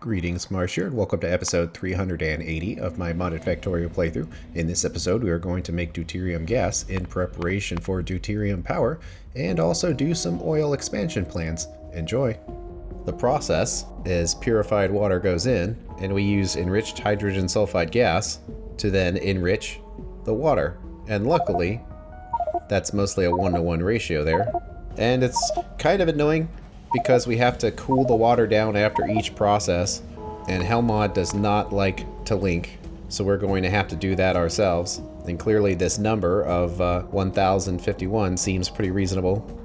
Greetings, Marsh here, and welcome to episode 380 of my modded Factorio playthrough. In this episode, we are going to make deuterium gas in preparation for deuterium power, and also do some oil expansion plans. Enjoy! The process is purified water goes in, and we use enriched hydrogen sulfide gas to then enrich the water. And luckily, that's mostly a 1-to-1 ratio there. And it's kind of annoying because we have to cool the water down after each process, and Hellmod does not like to link, so we're going to have to do that ourselves. And clearly this number of 1051 seems pretty reasonable.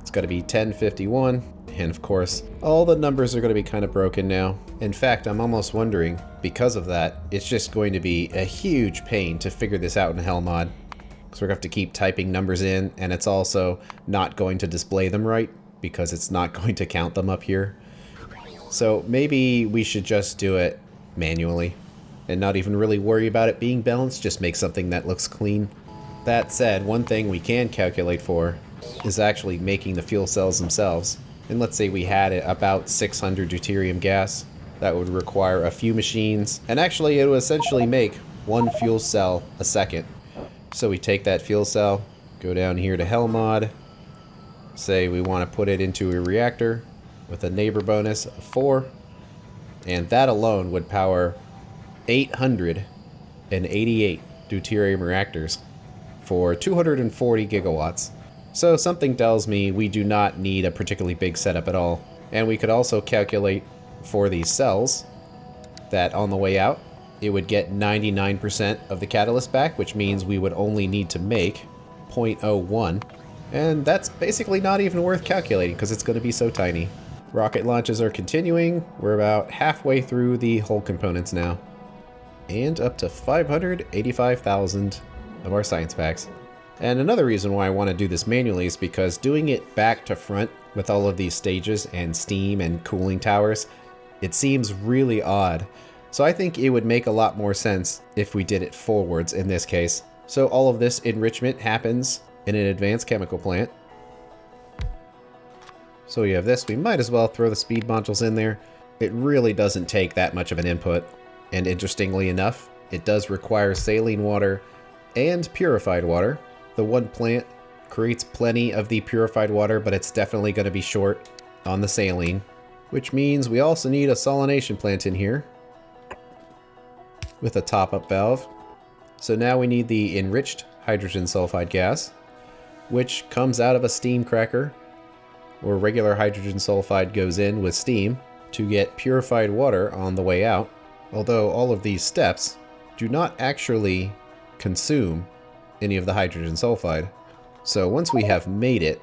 It's got to be 1051, and of course all the numbers are going to be kind of broken now. In fact, I'm almost wondering, because of that, it's just going to be a huge pain to figure this out in Hellmod, because we're going to have to keep typing numbers in, and it's also not going to display them right, because it's not going to count them up here. So maybe we should just do it manually and not even really worry about it being balanced, just make something that looks clean. That said, one thing we can calculate for is actually making the fuel cells themselves. And let's say we had about 600 deuterium gas. That would require a few machines, and actually it would essentially make one fuel cell a second. So we take that fuel cell, go down here to Hellmod, say we want to put it into a reactor with a neighbor bonus of 4, and that alone would power 888 deuterium reactors for 240 gigawatts. So something tells me we do not need a particularly big setup at all. And we could also calculate for these cells that on the way out it would get 99% of the catalyst back, which means we would only need to make 0.01. And that's basically not even worth calculating because it's going to be so tiny. Rocket launches are continuing. We're about halfway through the hull components now. And up to 585,000 of our science packs. And another reason why I want to do this manually is because doing it back to front with all of these stages and steam and cooling towers, it seems really odd. So I think it would make a lot more sense if we did it forwards in this case. So all of this enrichment happens in an advanced chemical plant. So we have this. We might as well throw the speed modules in there. It really doesn't take that much of an input. And interestingly enough, it does require saline water and purified water. The one plant creates plenty of the purified water, but it's definitely going to be short on the saline, which means we also need a salination plant in here with a top-up valve. So now we need the enriched hydrogen sulfide gas, which comes out of a steam cracker, where regular hydrogen sulfide goes in with steam to get purified water on the way out, although all of these steps do not actually consume any of the hydrogen sulfide. So once we have made it,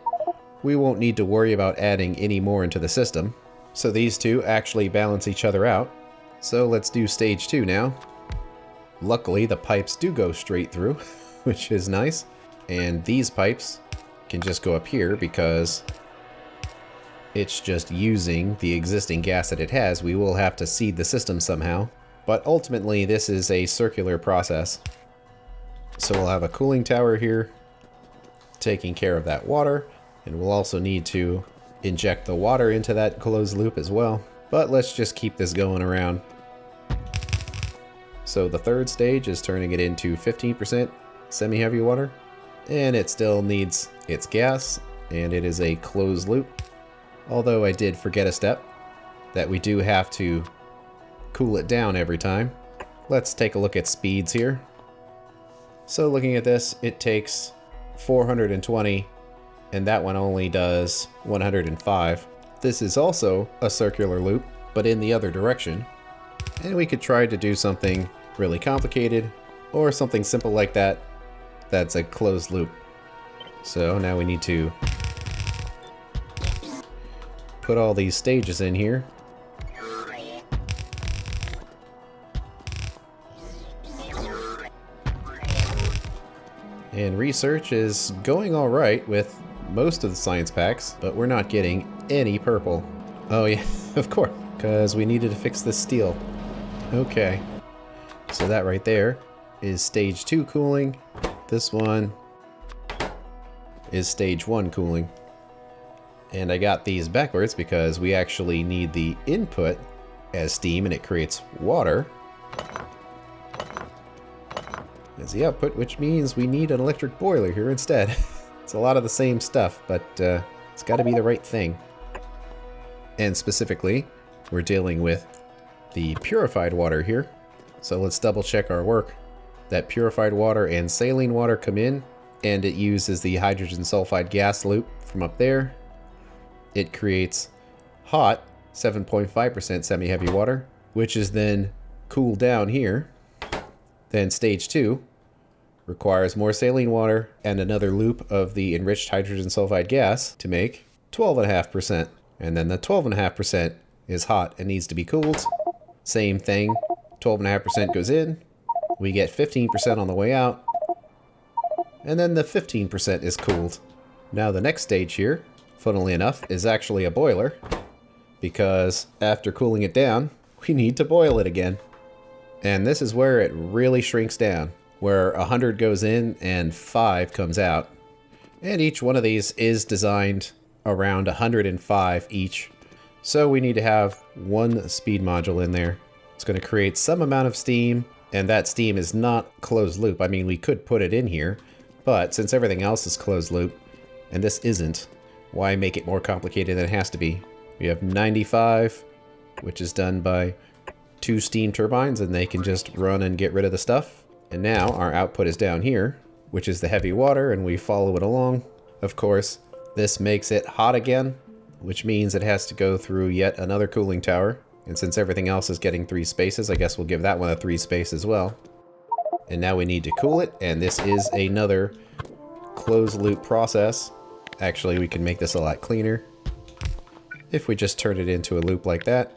we won't need to worry about adding any more into the system. So these two actually balance each other out. So let's do stage 2 now. Luckily, the pipes do go straight through, which is nice. And these pipes can just go up here because it's just using the existing gas that it has. We will have to seed the system somehow. But ultimately, this is a circular process. So we'll have a cooling tower here taking care of that water. And we'll also need to inject the water into that closed loop as well. But let's just keep this going around. So the third stage is turning it into 15% semi-heavy water. And it still needs its gas, and it is a closed loop. Although I did forget a step, that we do have to cool it down every time. Let's take a look at speeds here. So looking at this, it takes 420, and that one only does 105. This is also a circular loop, but in the other direction. And we could try to do something really complicated, or something simple like that. That's a closed loop. So now we need to put all these stages in here. And research is going all right with most of the science packs, but we're not getting any purple. Oh yeah, of course, because we needed to fix this steel. Okay, so that right there is stage 2 cooling. This one is stage 1 cooling. And I got these backwards because we actually need the input as steam and it creates water as the output, which means we need an electric boiler here instead. It's a lot of the same stuff, but it's got to be the right thing. And specifically, we're dealing with the purified water here. So let's double check our work. That purified water and saline water come in, and it uses the hydrogen sulfide gas loop from up there. It creates hot 7.5% semi-heavy water, which is then cooled down here. Then stage 2 requires more saline water and another loop of the enriched hydrogen sulfide gas to make 12.5%. And then the 12.5% is hot and needs to be cooled. Same thing, 12.5% goes in. We get 15% on the way out. And then the 15% is cooled. Now the next stage here, funnily enough, is actually a boiler, because after cooling it down, we need to boil it again. And this is where it really shrinks down, where 100 goes in and 5 comes out. And each one of these is designed around 105 each. So we need to have one speed module in there. It's going to create some amount of steam, and that steam is not closed loop. I mean, we could put it in here, but since everything else is closed loop, and this isn't, why make it more complicated than it has to be? We have 95, which is done by 2 steam turbines, and they can just run and get rid of the stuff. And now our output is down here, which is the heavy water, and we follow it along. Of course, this makes it hot again, which means it has to go through yet another cooling tower. And since everything else is getting 3 spaces, I guess we'll give that one a 3 space as well. And now we need to cool it, and this is another closed loop process. Actually, we can make this a lot cleaner if we just turn it into a loop like that.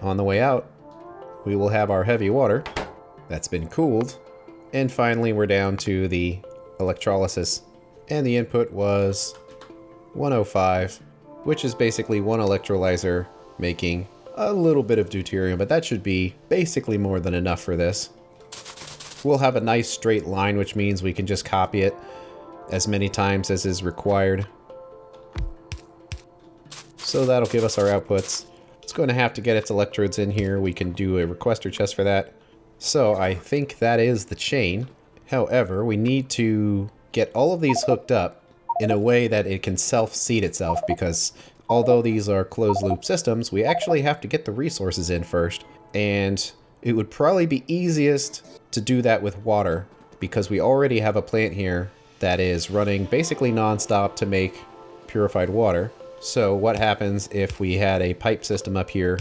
On the way out, we will have our heavy water that's been cooled. And finally, we're down to the electrolysis. And the input was 105, which is basically one electrolyzer making a little bit of deuterium, but that should be basically more than enough for this. We'll have a nice straight line, which means we can just copy it as many times as is required. So that'll give us our outputs. It's going to have to get its electrodes in here. We can do a requester chest for that. So I think that is the chain. However, we need to get all of these hooked up in a way that it can self-seed itself, because although these are closed loop systems, we actually have to get the resources in first. And it would probably be easiest to do that with water, because we already have a plant here that is running basically non-stop to make purified water. So what happens if we had a pipe system up here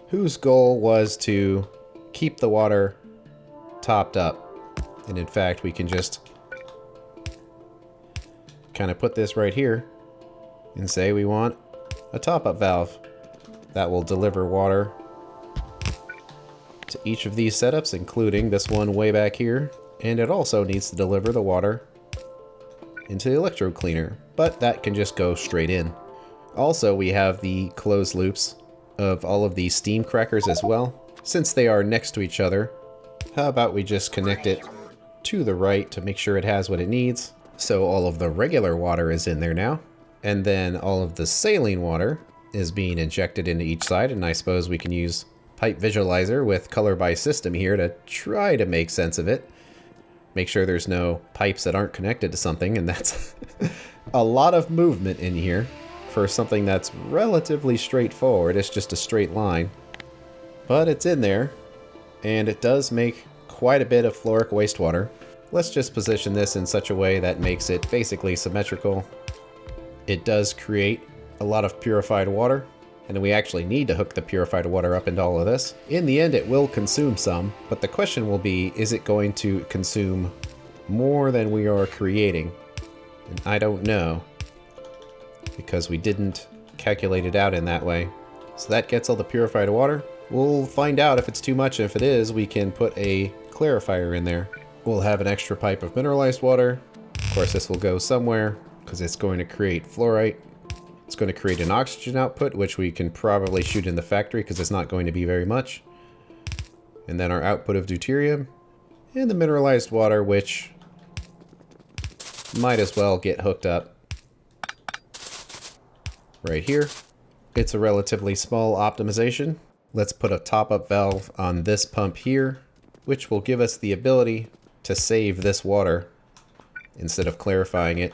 whose goal was to keep the water topped up? And in fact, we can just kind of put this right here and say we want a top-up valve that will deliver water to each of these setups, including this one way back here. And it also needs to deliver the water into the electrode cleaner, but that can just go straight in. Also, we have the closed loops of all of these steam crackers as well. Since they are next to each other, how about we just connect it to the right to make sure it has what it needs. So all of the regular water is in there now, and then all of the saline water is being injected into each side, and I suppose we can use pipe visualizer with color by system here to try to make sense of it. Make sure there's no pipes that aren't connected to something, and that's a lot of movement in here for something that's relatively straightforward. It's just a straight line, but it's in there, and it does make quite a bit of fluoric wastewater. Let's just position this in such a way that makes it basically symmetrical. It does create a lot of purified water, and we actually need to hook the purified water up into all of this. In the end, it will consume some, but the question will be, is it going to consume more than we are creating? And I don't know, because we didn't calculate it out in that way. So that gets all the purified water. We'll find out if it's too much. If it is, we can put a clarifier in there. We'll have an extra pipe of mineralized water. Of course, this will go somewhere because it's going to create fluorite. It's going to create an oxygen output, which we can probably shoot in the factory because it's not going to be very much. And then our output of deuterium and the mineralized water, which might as well get hooked up right here. It's a relatively small optimization. Let's put a top-up valve on this pump here, which will give us the ability to save this water instead of clarifying it.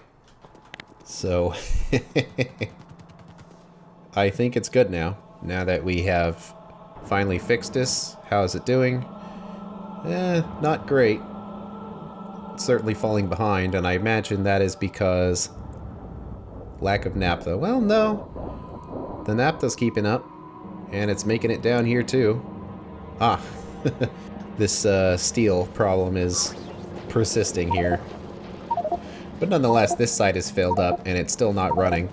So I think it's good now that we have finally fixed this. How is it doing? Not great. It's certainly falling behind, and I imagine that is because lack of naphtha. Well, no. The naphtha's keeping up, and it's making it down here too. Ah, this steel problem is persisting here. But nonetheless, this side is filled up, and it's still not running.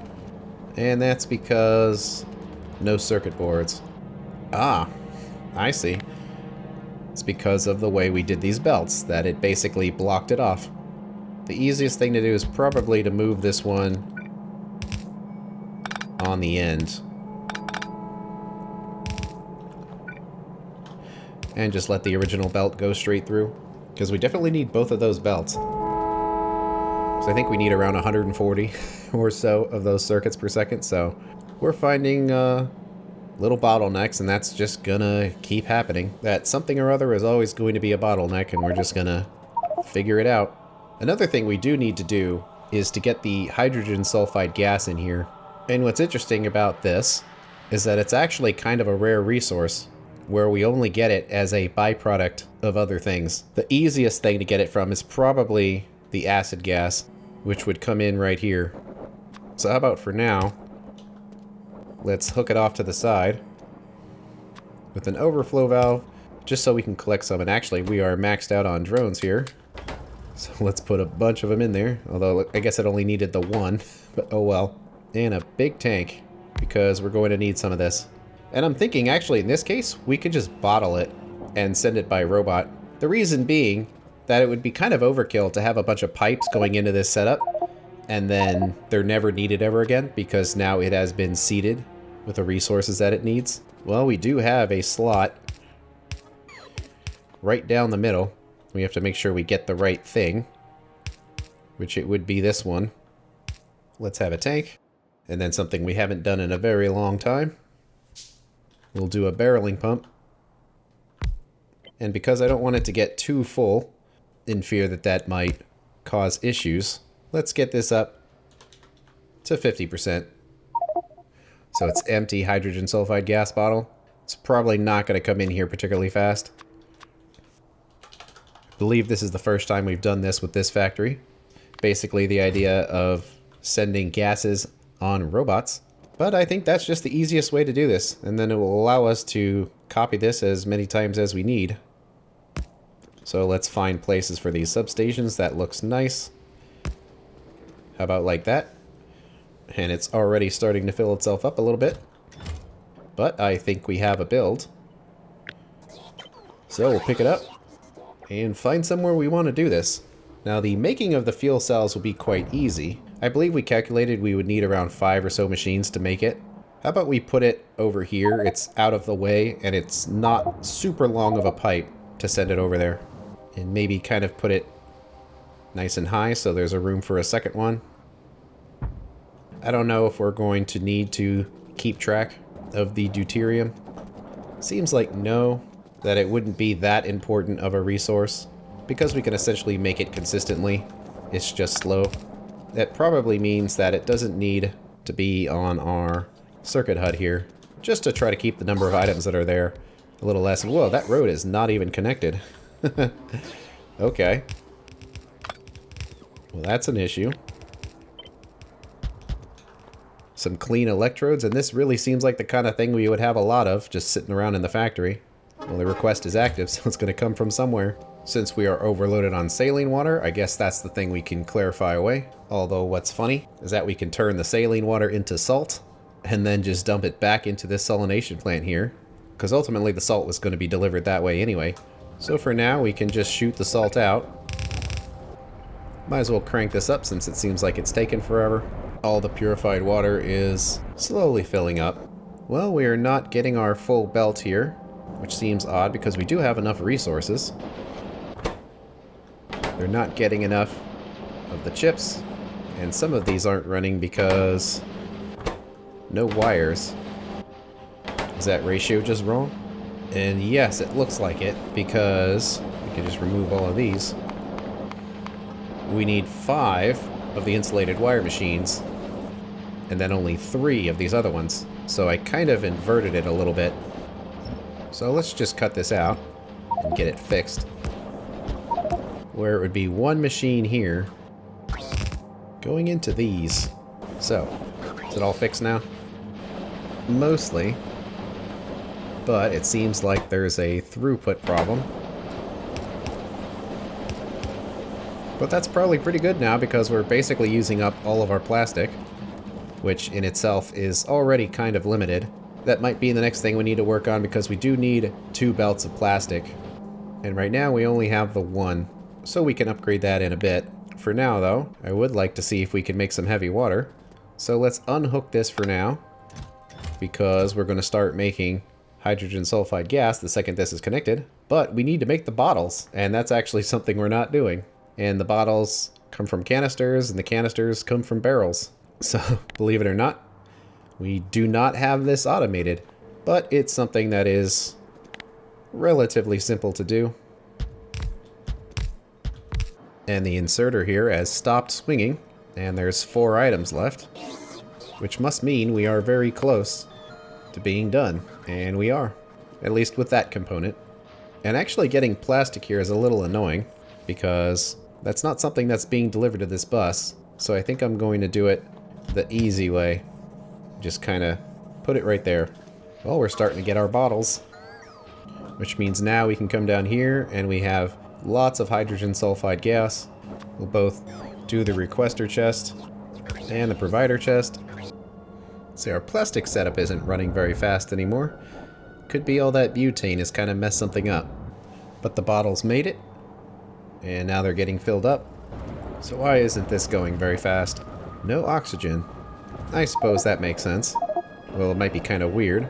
And that's because no circuit boards. Ah, I see. It's because of the way we did these belts, that it basically blocked it off. The easiest thing to do is probably to move this one on the end. And just let the original belt go straight through. Because we definitely need both of those belts. So I think we need around 140 or so of those circuits per second. So we're finding little bottlenecks, and that's just gonna keep happening. That something or other is always going to be a bottleneck, and we're just gonna figure it out. Another thing we do need to do is to get the hydrogen sulfide gas in here. And what's interesting about this is that it's actually kind of a rare resource, where we only get it as a byproduct of other things. The easiest thing to get it from is probably the acid gas, which would come in right here. So how about for now, let's hook it off to the side with an overflow valve, just so we can collect some. And actually, we are maxed out on drones here, so let's put a bunch of them in there. Although, I guess it only needed the one, but oh well. And a big tank, because we're going to need some of this. And I'm thinking, actually, in this case, we could just bottle it and send it by robot. The reason being that it would be kind of overkill to have a bunch of pipes going into this setup, and then they're never needed ever again, because now it has been seeded with the resources that it needs. Well, we do have a slot right down the middle. We have to make sure we get the right thing, which it would be this one. Let's have a tank, and then something we haven't done in a very long time. We'll do a barreling pump. And because I don't want it to get too full, in fear that that might cause issues, let's get this up to 50%. So it's empty hydrogen sulfide gas bottle. It's probably not going to come in here particularly fast. I believe this is the first time we've done this with this factory. Basically the idea of sending gases on robots. But I think that's just the easiest way to do this, and then it will allow us to copy this as many times as we need. So let's find places for these substations. That looks nice. How about like that? And it's already starting to fill itself up a little bit. But I think we have a build. So we'll pick it up and find somewhere we want to do this. Now the making of the fuel cells will be quite easy. I believe we calculated we would need around 5 or so machines to make it. How about we put it over here? It's out of the way, and it's not super long of a pipe to send it over there. And maybe kind of put it nice and high so there's a room for a second one. I don't know if we're going to need to keep track of the deuterium. Seems like no, that it wouldn't be that important of a resource, because we can essentially make it consistently. It's just slow. That probably means that it doesn't need to be on our circuit HUD here, just to try to keep the number of items that are there a little less. Whoa, that road is not even connected. Okay. Well, that's an issue. Some clean electrodes, and this really seems like the kind of thing we would have a lot of just sitting around in the factory. Well, the request is active, so it's going to come from somewhere. Since we are overloaded on saline water, I guess that's the thing we can clarify away. Although what's funny is that we can turn the saline water into salt and then just dump it back into this salination plant here, because ultimately the salt was going to be delivered that way anyway. So for now we can just shoot the salt out. Might as well crank this up since it seems like it's taken forever. All the purified water is slowly filling up. Well, we are not getting our full belt here, which seems odd because we do have enough resources. They're not getting enough of the chips, and some of these aren't running because no wires. Is that ratio just wrong? And yes, it looks like it, because we can just remove all of these. We need 5 of the insulated wire machines, and then only 3 of these other ones. So I kind of inverted it a little bit. So let's just cut this out and get it fixed. Where it would be 1 machine here going into these. So, is it all fixed now? Mostly. But it seems like there's a throughput problem. But that's probably pretty good now because we're basically using up all of our plastic, which in itself is already kind of limited. That might be the next thing we need to work on because we do need 2 belts of plastic. And right now we only have the 1, so we can upgrade that in a bit. For now though, I would like to see if we can make some heavy water. So let's unhook this for now, because we're going to start making hydrogen sulfide gas the second this is connected. But we need to make the bottles, and that's actually something we're not doing. And the bottles come from canisters, and the canisters come from barrels. So, believe it or not, we do not have this automated, but it's something that is relatively simple to do. And the inserter here has stopped swinging, and there's 4 items left, which must mean we are very close to being done. And we are, at least with that component. And actually getting plastic here is a little annoying, because that's not something that's being delivered to this bus. So I think I'm going to do it the easy way. Just kind of put it right there. Well, we're starting to get our bottles, which means now we can come down here and we have lots of hydrogen sulfide gas. We'll both do the requester chest and the provider chest. See, our plastic setup isn't running very fast anymore. Could be all that butane has kind of messed something up. But the bottles made it, and now they're getting filled up. So why isn't this going very fast? No oxygen. I suppose that makes sense. Well, it might be kind of weird,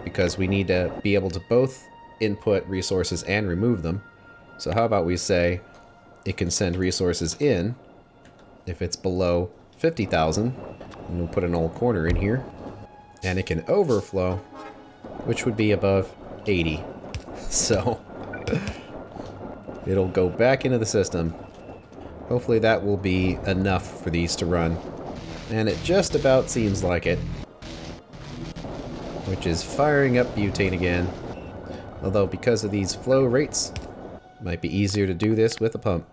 because we need to be able to both input resources and remove them. So how about we say it can send resources in if it's below 50,000, and we'll put an old corner in here, and it can overflow, which would be above 80. So it'll go back into the system. Hopefully that will be enough for these to run. And it just about seems like it. Which is firing up butane again. Although because of these flow rates, it might be easier to do this with a pump.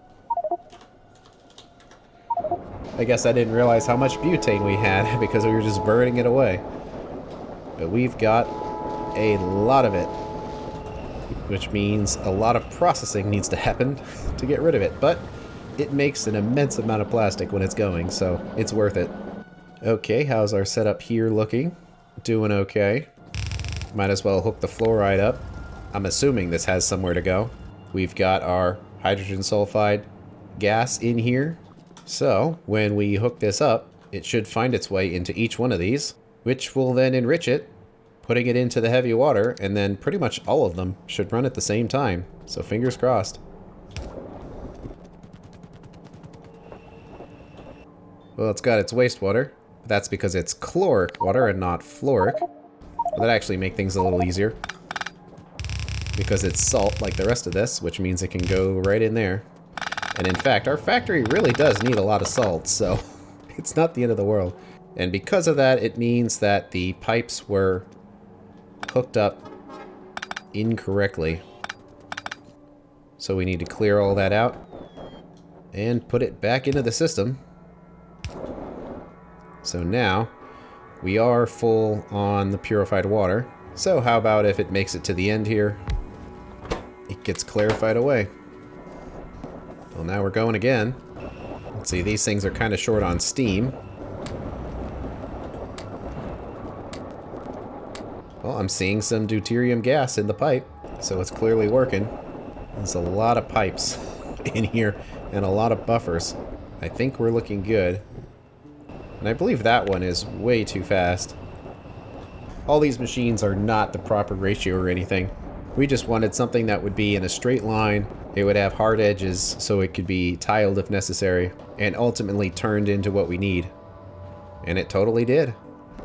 I guess I didn't realize how much butane we had because we were just burning it away. But we've got a lot of it, which means a lot of processing needs to happen to get rid of it. But it makes an immense amount of plastic when it's going, so it's worth it. Okay, how's our setup here looking? Doing okay. Might as well hook the fluoride up. I'm assuming this has somewhere to go. We've got our hydrogen sulfide gas in here. So when we hook this up, it should find its way into each one of these, which will then enrich it, putting it into the heavy water, and then pretty much all of them should run at the same time. So fingers crossed. Well, it's got its wastewater. But that's because it's chloric water and not fluoric. Well, that actually makes things a little easier, because it's salt like the rest of this, which means it can go right in there. And in fact, our factory really does need a lot of salt, so it's not the end of the world. And because of that, it means that the pipes were hooked up incorrectly. So we need to clear all that out and put it back into the system. So now we are full on the purified water. So how about if it makes it to the end here, it gets clarified away. Well, now we're going again. Let's see, these things are kind of short on steam. Well, I'm seeing some deuterium gas in the pipe, so it's clearly working. There's a lot of pipes in here and a lot of buffers. I think we're looking good. And I believe that one is way too fast. All these machines are not the proper ratio or anything. We just wanted something that would be in a straight line. It would have hard edges so it could be tiled if necessary, and ultimately turned into what we need. And it totally did.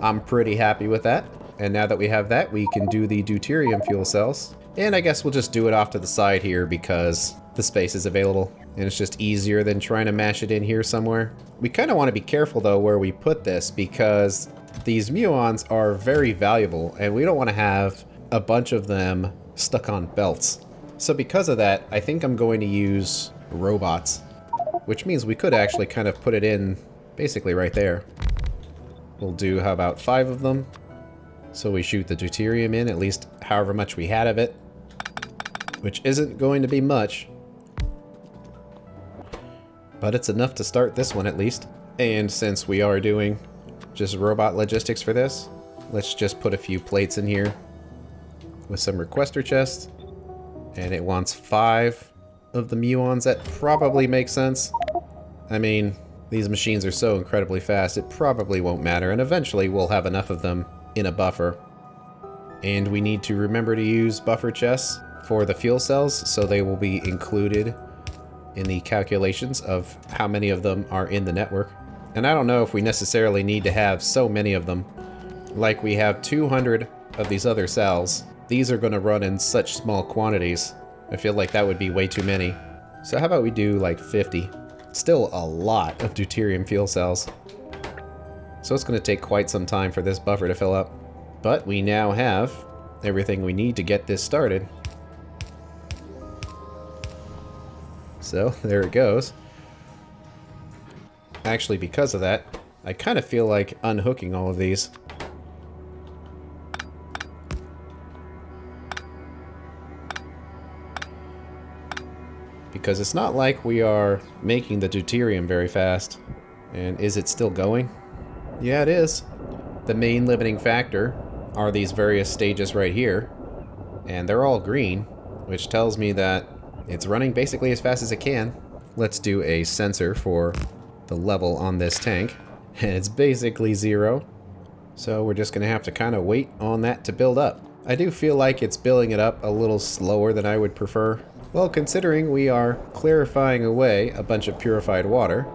I'm pretty happy with that. And now that we have that, we can do the deuterium fuel cells. And I guess we'll just do it off to the side here because the space is available. And it's just easier than trying to mash it in here somewhere. We kind of want to be careful though where we put this because these muons are very valuable and we don't want to have a bunch of them stuck on belts. So because of that, I think I'm going to use robots, which means we could actually kind of put it in basically right there. We'll do, how about 5 of them? So we shoot the deuterium in, at least however much we had of it, which isn't going to be much. But it's enough to start this one at least. And since we are doing just robot logistics for this, let's just put a few plates in here with some requester chests. And it wants 5 of the muons. That probably makes sense. I mean, these machines are so incredibly fast, it probably won't matter. And eventually we'll have enough of them in a buffer. And we need to remember to use buffer chests for the fuel cells, so they will be included in the calculations of how many of them are in the network. And I don't know if we necessarily need to have so many of them. Like we have 200 of these other cells. These are going to run in such small quantities. I feel like that would be way too many. So how about we do like 50? Still a lot of deuterium fuel cells. So it's going to take quite some time for this buffer to fill up. But we now have everything we need to get this started. So there it goes. Actually, because of that, I kind of feel like unhooking all of these. Because it's not like we are making the deuterium very fast. And is it still going? Yeah, it is. The main limiting factor are these various stages right here. And they're all green, which tells me that it's running basically as fast as it can. Let's do a sensor for the level on this tank. And it's basically 0. So we're just going to have to kind of wait on that to build up. I do feel like it's building it up a little slower than I would prefer. Well, considering we are clarifying away a bunch of purified water,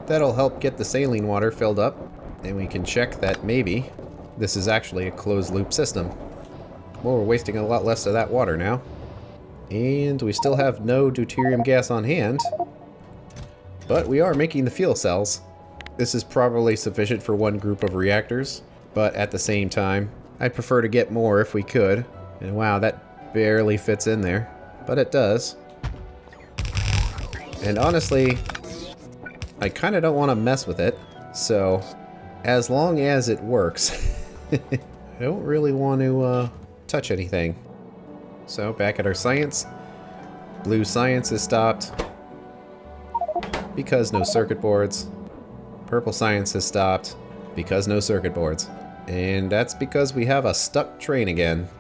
that'll help get the saline water filled up, and we can check that maybe this is actually a closed loop system. Well, we're wasting a lot less of that water now. And we still have no deuterium gas on hand, but we are making the fuel cells. This is probably sufficient for one group of reactors, but at the same time, I'd prefer to get more if we could. And wow, that barely fits in there. But it does. And honestly, I kind of don't want to mess with it. So, as long as it works, I don't really want to touch anything. So, back at our science. Blue science is stopped because no circuit boards. Purple science is stopped because no circuit boards. And that's because we have a stuck train again.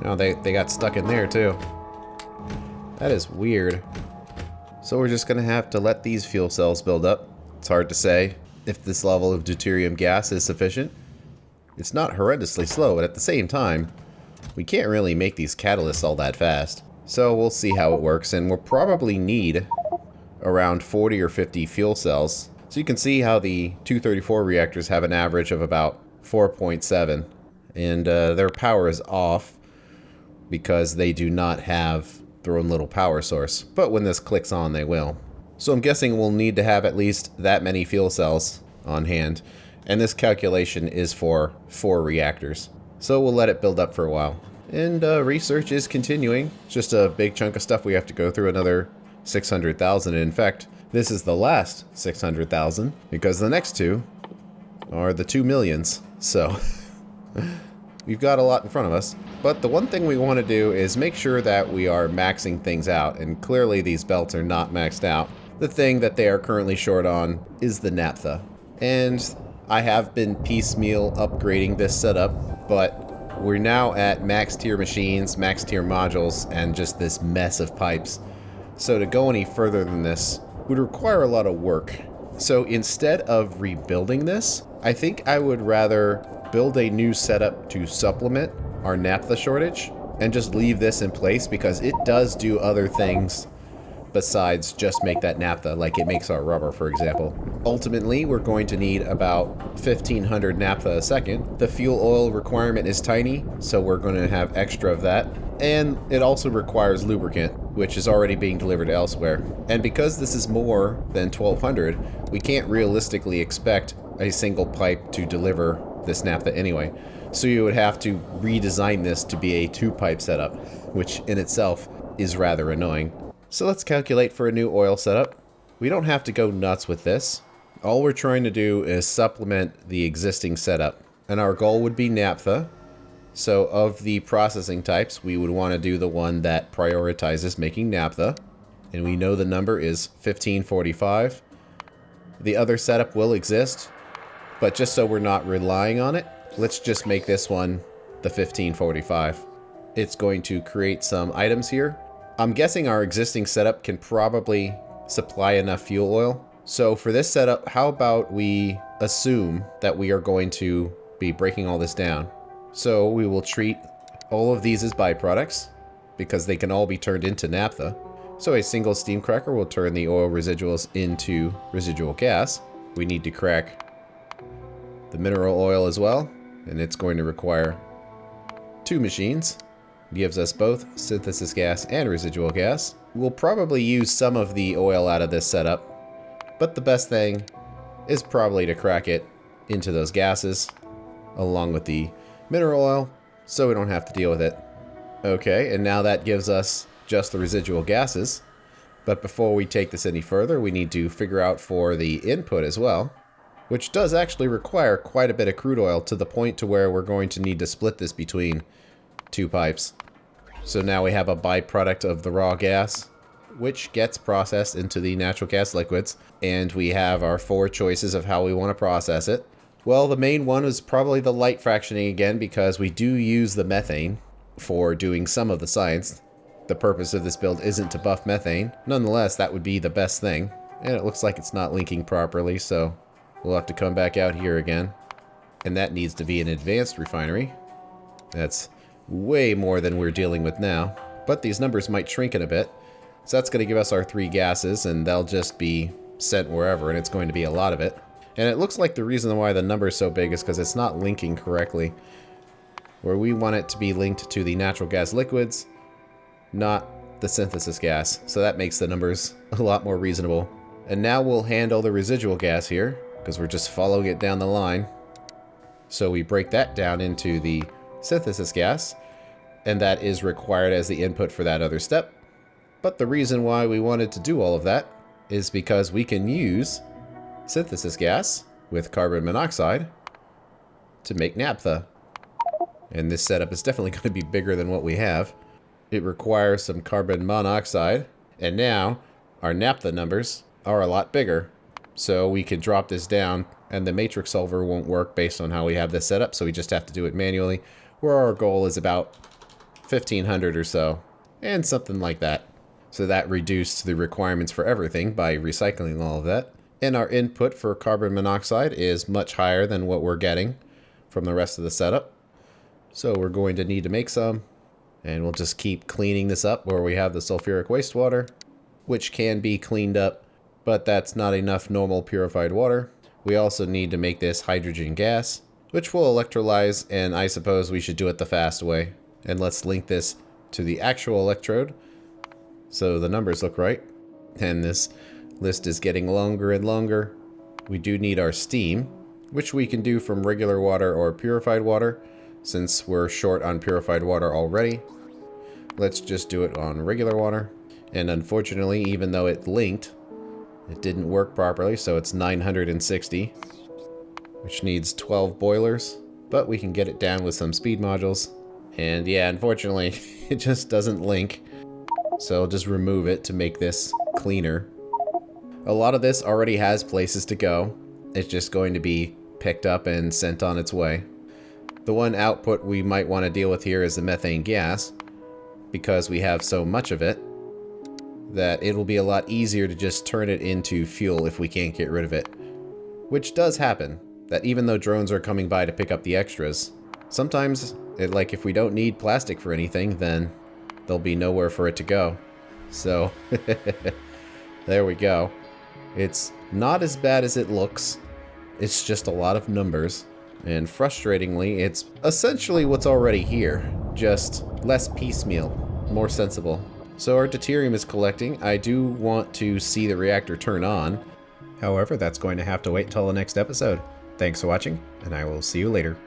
Oh, they got stuck in there too. That is weird. So we're just gonna have to let these fuel cells build up. It's hard to say if this level of deuterium gas is sufficient. It's not horrendously slow, but at the same time, we can't really make these catalysts all that fast. So we'll see how it works, and we'll probably need around 40 or 50 fuel cells. So you can see how the 234 reactors have an average of about 4.7, and their power is off because they do not have their own little power source. But when this clicks on, they will. So I'm guessing we'll need to have at least that many fuel cells on hand. And this calculation is for 4 reactors. So we'll let it build up for a while. And research is continuing. It's just a big chunk of stuff we have to go through, another 600,000. In fact, this is the last 600,000 because the next 2 are the 2 millions. So we've got a lot in front of us. But the one thing we want to do is make sure that we are maxing things out, and clearly these belts are not maxed out. The thing that they are currently short on is the naphtha. And I have been piecemeal upgrading this setup, but we're now at max tier machines, max tier modules, and just this mess of pipes. So to go any further than this would require a lot of work. So instead of rebuilding this, I think I would rather build a new setup to supplement our naphtha shortage, and just leave this in place because it does do other things besides just make that naphtha, like it makes our rubber, for example. Ultimately, we're going to need about 1,500 naphtha a second. The fuel oil requirement is tiny, so we're going to have extra of that. And it also requires lubricant, which is already being delivered elsewhere. And because this is more than 1,200, we can't realistically expect a single pipe to deliver this naphtha anyway. So you would have to redesign this to be a 2-pipe setup, which in itself is rather annoying. So let's calculate for a new oil setup. We don't have to go nuts with this. All we're trying to do is supplement the existing setup. And our goal would be naphtha. So of the processing types, we would want to do the one that prioritizes making naphtha. And we know the number is 1545. The other setup will exist, but just so we're not relying on it, let's just make this one the 1545. It's going to create some items here. I'm guessing our existing setup can probably supply enough fuel oil. So for this setup, how about we assume that we are going to be breaking all this down. So we will treat all of these as byproducts because they can all be turned into naphtha. So a single steam cracker will turn the oil residuals into residual gas. We need to crack the mineral oil as well, and it's going to require 2 machines. Gives us both synthesis gas and residual gas. We'll probably use some of the oil out of this setup, but the best thing is probably to crack it into those gases along with the mineral oil so we don't have to deal with it. Okay, and now that gives us just the residual gases. But before we take this any further, we need to figure out for the input as well, which does actually require quite a bit of crude oil to the point to where we're going to need to split this between 2 pipes. So now we have a byproduct of the raw gas, which gets processed into the natural gas liquids, and we have our 4 choices of how we want to process it. Well, the main one is probably the light fractioning again, because we do use the methane for doing some of the science. The purpose of this build isn't to buff methane. Nonetheless, that would be the best thing. And it looks like it's not linking properly, so we'll have to come back out here again. And that needs to be an advanced refinery. That's way more than we're dealing with now, but these numbers might shrink in a bit. So that's going to give us our 3 gases, and they'll just be sent wherever, and it's going to be a lot of it. And it looks like the reason why the number is so big is because it's not linking correctly. Where we want it to be linked to the natural gas liquids, not the synthesis gas. So that makes the numbers a lot more reasonable. And now we'll handle the residual gas here, because we're just following it down the line. So we break that down into the synthesis gas, and that is required as the input for that other step. But the reason why we wanted to do all of that is because we can use synthesis gas with carbon monoxide to make naphtha. And this setup is definitely going to be bigger than what we have. It requires some carbon monoxide, and now our naphtha numbers are a lot bigger. So we can drop this down, and the matrix solver won't work based on how we have this set up, so we just have to do it manually, where our goal is about 1,500 or so, and something like that. So that reduced the requirements for everything by recycling all of that. And our input for carbon monoxide is much higher than what we're getting from the rest of the setup. So we're going to need to make some, and we'll just keep cleaning this up where we have the sulfuric wastewater, which can be cleaned up, but that's not enough normal purified water. We also need to make this hydrogen gas, which will electrolyze, and I suppose we should do it the fast way. And let's link this to the actual electrode so the numbers look right. And this list is getting longer and longer. We do need our steam, which we can do from regular water or purified water, since we're short on purified water already. Let's just do it on regular water. And unfortunately, even though it linked, it didn't work properly, so it's 960, which needs 12 boilers, but we can get it down with some speed modules. And yeah, unfortunately, it just doesn't link, so I'll just remove it to make this cleaner. A lot of this already has places to go. It's just going to be picked up and sent on its way. The one output we might want to deal with here is the methane gas, because we have so much of it that it'll be a lot easier to just turn it into fuel if we can't get rid of it. Which does happen, that even though drones are coming by to pick up the extras, sometimes Like, if we don't need plastic for anything, then there'll be nowhere for it to go. So, there we go. It's not as bad as it looks. It's just a lot of numbers. And frustratingly, it's essentially what's already here. Just less piecemeal, more sensible. So our deuterium is collecting. I do want to see the reactor turn on. However, that's going to have to wait until the next episode. Thanks for watching, and I will see you later.